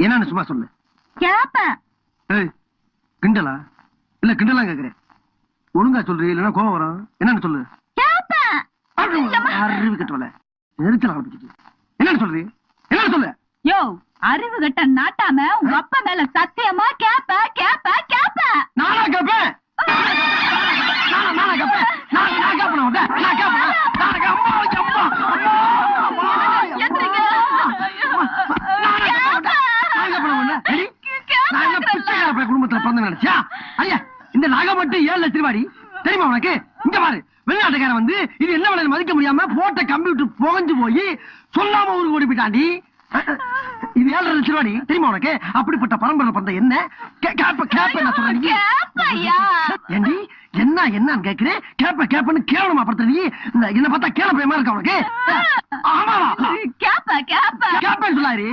என்னன்னு சும்மா சொல்லு. கிண்டலா இல்ல கிண்டலா கேக்குறேன். ஒழுங்கா சொல்றீ இல்லன்னா கோவம் வரும். என்னன்னு சொல்லு. அறிவு கட்டவல நெரிச்சல் ஆரம்பிச்சிட்டு என்னன்னு சொல்றீ? என்னன்னு சொல்லு. யோ அறிவு கட்ட நாட்டாம உங்க அப்பா மேல சத்தியமா கேப்ப கேப்ப கேப்ப. நானா கேப்பேன்? நானா கேப்பேன்? நான் கேப்பேன். நான் கேப்பேன். குடும்பத்துல பிறந்த நினைச்சா ஐயா இந்த நகை மட்டும் 7 லட்சம் ரூபாய் தெரியுமா உனக்கு? இங்க பாரு, வெளிநாட்டுக்காரன் வந்து இது என்ன விலை மதிக்க முடியாம போட்ட கம்ப்யூட்டர் புகஞ்சு போய் சொல்லாம ஊருக்கு ஓடி போயிட்டாண்டி. இது 7 லட்சம் ரூபாய் தெரியுமா உனக்கு? அப்படிப்பட்ட பரம்பரை பண்ற என்ன ஏண்டி என்ன என்னன்னு கேக்குறேன். கேப்பன்னு கேவலமா படுத்த நீ என்ன பார்த்தா கேள பயமா இருக்க உனக்கு? ஆமாவா கேப்பேன்னு சொல்லாரு.